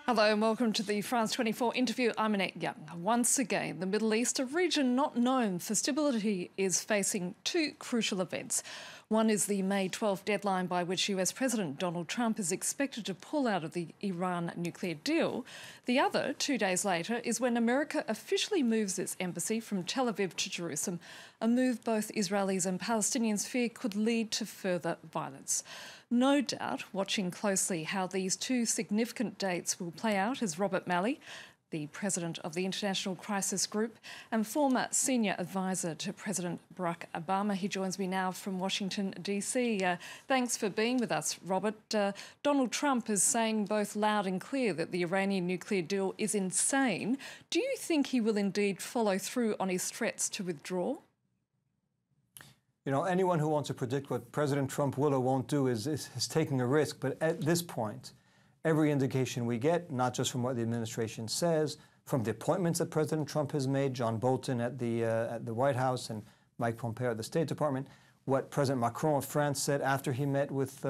Hello and welcome to the France 24 interview. I'm Annette Young. Once again, the Middle East, a region not known for stability, is facing two crucial events. One is the May 12 deadline by which US President Donald Trump is expected to pull out of the Iran nuclear deal. The other, 2 days later, is when America officially moves its embassy from Tel Aviv to Jerusalem, a move both Israelis and Palestinians fear could lead to further violence. No doubt, watching closely how these two significant dates will play out is Robert Malley, the president of the International Crisis Group and former senior advisor to President Barack Obama. He joins me now from Washington, D.C. Thanks for being with us, Robert. Donald Trump is saying both loud and clear that the Iranian nuclear deal is insane. Do you think he will indeed follow through on his threats to withdraw? You know, anyone who wants to predict what President Trump will or won't do is taking a risk. But at this point, every indication we get, not just from what the administration says, from the appointments that President Trump has made, John Bolton at the White House and Mike Pompeo at the State Department, what President Macron of France said after he met with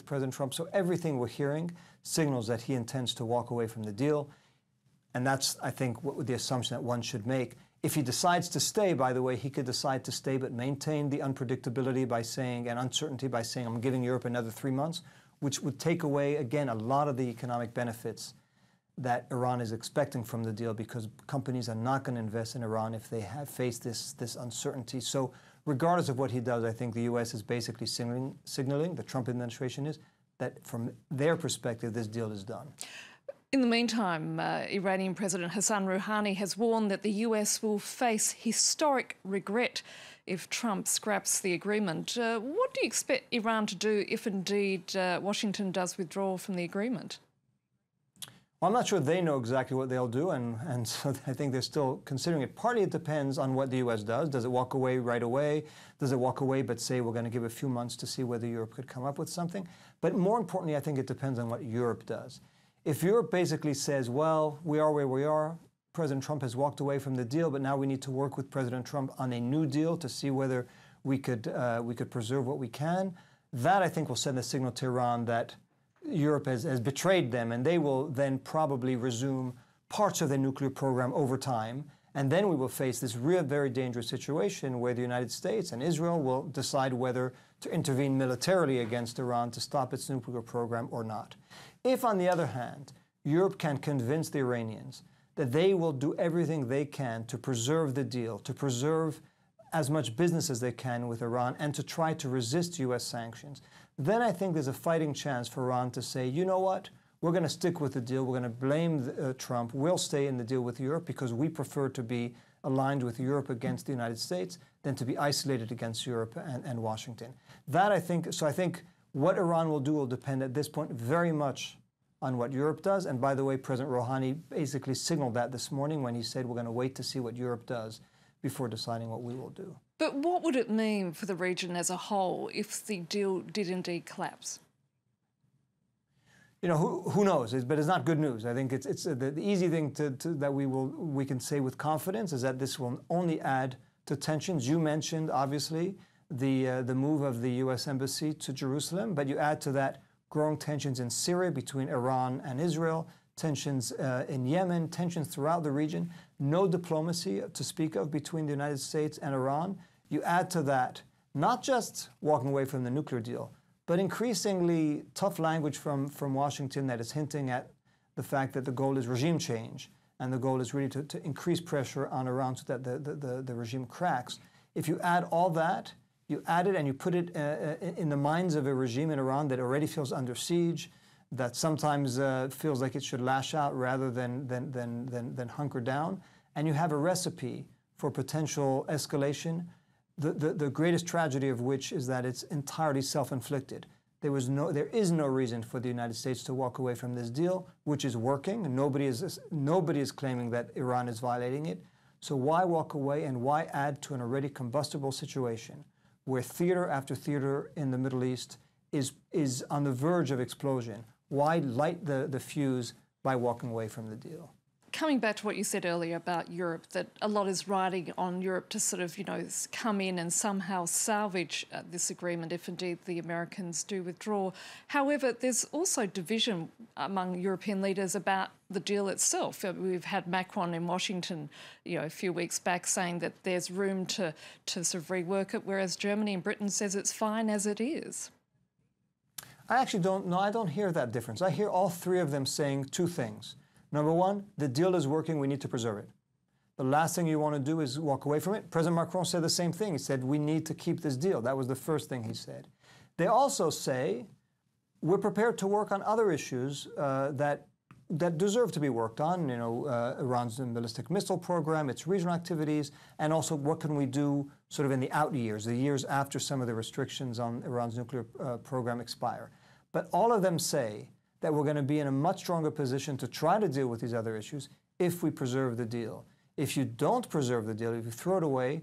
President Trump. So everything we're hearing signals that he intends to walk away from the deal. And that's, I think, the assumption that one should make. If he decides to stay, by the way, he could decide to stay but maintain the unpredictability by saying, and uncertainty by saying, I'm giving Europe another 3 months, which would take away, again, a lot of the economic benefits that Iran is expecting from the deal, because companies are not going to invest in Iran if they have faced this uncertainty. So regardless of what he does, I think the U.S. is basically signaling, the Trump administration is, that from their perspective, this deal is done. In the meantime, Iranian President Hassan Rouhani has warned that the US will face historic regret if Trump scraps the agreement. What do you expect Iran to do if indeed Washington does withdraw from the agreement? Well, I'm not sure they know exactly what they'll do, and so I think they're still considering it. Partly it depends on what the U.S. does. Does it walk away right away? Does it walk away but say we're going to give a few months to see whether Europe could come up with something? But more importantly, I think it depends on what Europe does. If Europe basically says, well, we are where we are, President Trump has walked away from the deal, but now we need to work with President Trump on a new deal to see whether we could preserve what we can, that I think will send a signal to Iran that Europe has betrayed them, and they will then probably resume parts of their nuclear program over time. And then we will face this real, very dangerous situation where the United States and Israel will decide whether to intervene militarily against Iran to stop its nuclear program or not. If, on the other hand, Europe can convince the Iranians that they will do everything they can to preserve the deal, to preserve as much business as they can with Iran, and to try to resist U.S. sanctions, then I think there's a fighting chance for Iran to say, you know what, we're going to stick with the deal, we're going to blame Trump, we'll stay in the deal with Europe because we prefer to be aligned with Europe against the United States than to be isolated against Europe and Washington. That I think what Iran will do will depend at this point very much on what Europe does. And by the way, President Rouhani basically signaled that this morning when he said we're going to wait to see what Europe does before deciding what we will do. But what would it mean for the region as a whole if the deal did indeed collapse? You know, who knows? But it's not good news. I think it's the easy thing that we can say with confidence is that this will only add to tensions. You mentioned, obviously, the move of the U.S. Embassy to Jerusalem, but you add to that growing tensions in Syria between Iran and Israel, tensions in Yemen, tensions throughout the region, no diplomacy to speak of between the United States and Iran. You add to that not just walking away from the nuclear deal, but increasingly tough language from Washington that is hinting at the fact that the goal is regime change, and the goal is really to increase pressure on Iran so that the regime cracks. If you add all that, you add it and you put it in the minds of a regime in Iran that already feels under siege, that sometimes feels like it should lash out rather than hunker down, and you have a recipe for potential escalation, the greatest tragedy of which is that it's entirely self-inflicted. There is no reason for the United States to walk away from this deal, which is working, and nobody is claiming that Iran is violating it. So why walk away and why add to an already combustible situation where theater after theater in the Middle East is on the verge of explosion? Why light the fuse by walking away from the deal? coming back to what you said earlier about Europe, that a lot is riding on Europe to sort of, come in and somehow salvage this agreement if indeed the Americans do withdraw. However, there's also division among European leaders about the deal itself. We've had Macron in Washington, a few weeks back saying that there's room to sort of rework it, whereas Germany and Britain says it's fine as it is. I actually don't know. I don't hear that difference. I hear all three of them saying two things. Number one, the deal is working. We need to preserve it. The last thing you want to do is walk away from it. President Macron said the same thing. He said, we need to keep this deal. That was the first thing he said. They also say, we're prepared to work on other issues that deserve to be worked on, Iran's ballistic missile program, its regional activities, and also what can we do sort of in the out years, the years after some of the restrictions on Iran's nuclear program expire. But all of them say that we're going to be in a much stronger position to try to deal with these other issues if we preserve the deal. If you don't preserve the deal, if you throw it away,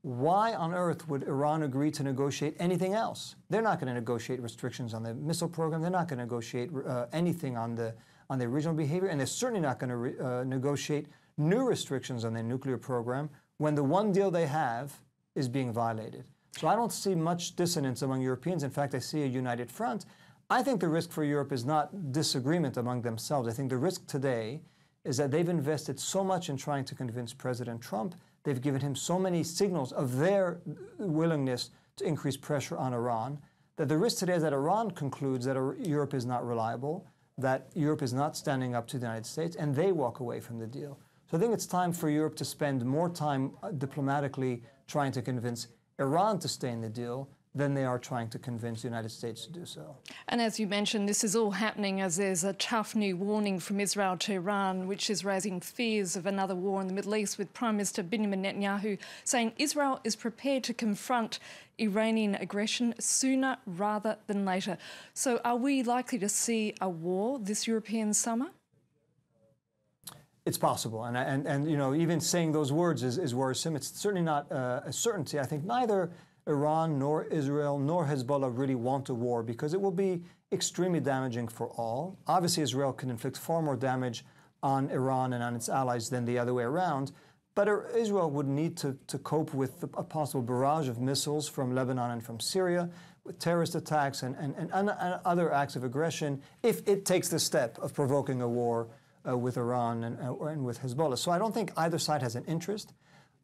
why on earth would Iran agree to negotiate anything else? They're not going to negotiate restrictions on the missile program. They're not going to negotiate anything on the regional behavior, and they're certainly not going to negotiate new restrictions on their nuclear program when the one deal they have is being violated. So I don't see much dissonance among Europeans. In fact, I see a united front. I think the risk for Europe is not disagreement among themselves. I think the risk today is that they've invested so much in trying to convince President Trump. They've given him so many signals of their willingness to increase pressure on Iran, that the risk today is that Iran concludes that Europe is not reliable, that Europe is not standing up to the United States, and they walk away from the deal. So I think it's time for Europe to spend more time diplomatically trying to convince Iran to stay in the deal than they are trying to convince the United States to do so. And as you mentioned, this is all happening as there's a tough new warning from Israel to Iran, which is raising fears of another war in the Middle East, with Prime Minister Benjamin Netanyahu saying Israel is prepared to confront Iranian aggression sooner rather than later. So are we likely to see a war this European summer? It's possible, and even saying those words is worrisome. It's certainly not a certainty. I think neither Iran nor Israel nor Hezbollah really want a war because it will be extremely damaging for all. Obviously, Israel can inflict far more damage on Iran and on its allies than the other way around. But Israel would need to cope with a possible barrage of missiles from Lebanon and from Syria, with terrorist attacks and other acts of aggression, if it takes the step of provoking a war with Iran and with Hezbollah. So I don't think either side has an interest.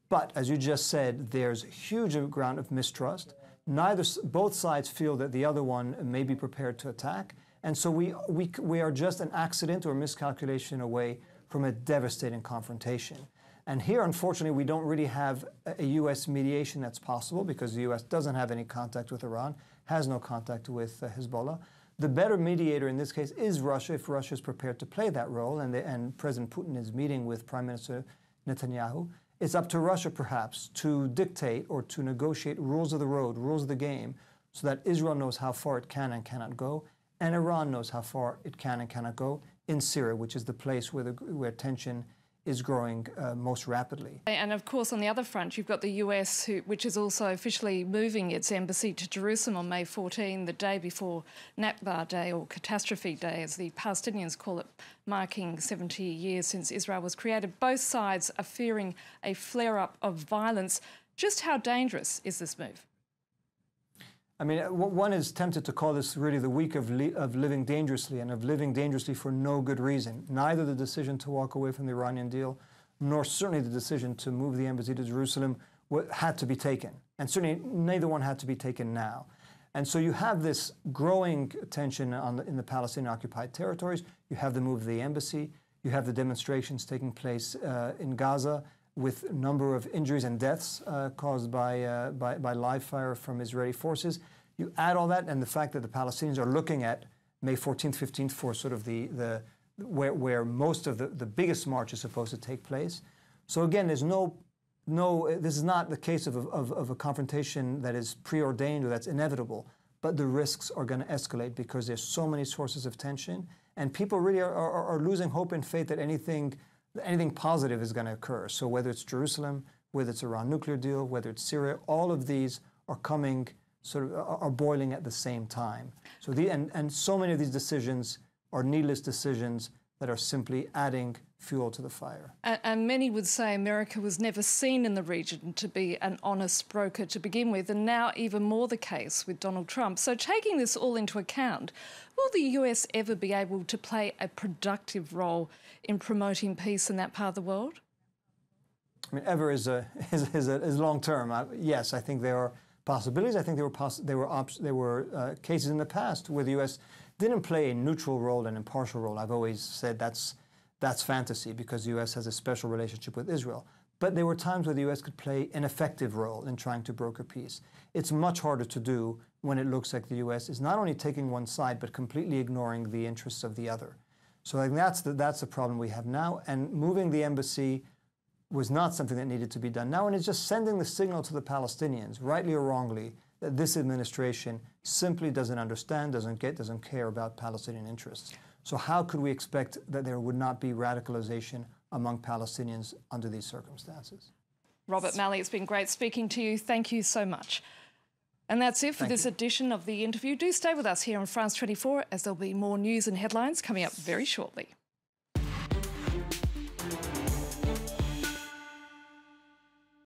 But as you just said, there's a huge ground of mistrust. Both sides feel that the other one may be prepared to attack. And so we are just an accident or miscalculation away from a devastating confrontation. And here, unfortunately, we don't really have a U.S. mediation that's possible because the U.S. doesn't have any contact with Iran, has no contact with Hezbollah. The better mediator in this case is Russia, if Russia is prepared to play that role, and President Putin is meeting with Prime Minister Netanyahu. It's up to Russia, perhaps, to dictate or to negotiate rules of the road, rules of the game, so that Israel knows how far it can and cannot go, and Iran knows how far it can and cannot go in Syria, which is the place where tension is growing most rapidly. And of course, on the other front, you've got the US, which is also officially moving its embassy to Jerusalem on May 14, the day before Nakba Day, or Catastrophe Day, as the Palestinians call it, marking 70 years since Israel was created. Both sides are fearing a flare-up of violence. Just how dangerous is this move? I mean, one is tempted to call this really the week of living dangerously, and of living dangerously for no good reason. Neither the decision to walk away from the Iranian deal, nor certainly the decision to move the embassy to Jerusalem had to be taken. And certainly neither one had to be taken now. And so you have this growing tension in the Palestinian-occupied territories. You have the move of the embassy. You have the demonstrations taking place in Gaza, with a number of injuries and deaths caused by live fire from Israeli forces. You add all that and the fact that the Palestinians are looking at May 14th, 15th for sort of where most of the biggest march is supposed to take place. So again, there's this is not the case of a confrontation that is preordained or that's inevitable, but the risks are going to escalate because there's so many sources of tension, and people really are losing hope and faith that anything positive is going to occur. So whether it's Jerusalem, whether it's Iran nuclear deal, whether it's Syria, all of these are coming, are boiling at the same time. So and so many of these decisions are needless decisions that are simply adding fuel to the fire. And many would say America was never seen in the region to be an honest broker to begin with, and now even more the case with Donald Trump. So taking this all into account, will the US ever be able to play a productive role in promoting peace in that part of the world? I mean, ever is long term. Yes, I think there are possibilities. I think there were cases in the past where the U.S. didn't play a neutral role, an impartial role. I've always said that's fantasy because the U.S. has a special relationship with Israel. But there were times where the U.S. could play an effective role in trying to broker peace. It's much harder to do when it looks like the U.S. is not only taking one side but completely ignoring the interests of the other. So I think that's the problem we have now. And moving the embassy was not something that needed to be done now, and it's just sending the signal to the Palestinians, rightly or wrongly, that this administration simply doesn't understand, doesn't care about Palestinian interests. So how could we expect that there would not be radicalization among Palestinians under these circumstances? Robert Malley, it's been great speaking to you. Thank you so much. And that's it for this edition of The Interview. Do stay with us here on France 24 as there'll be more news and headlines coming up very shortly.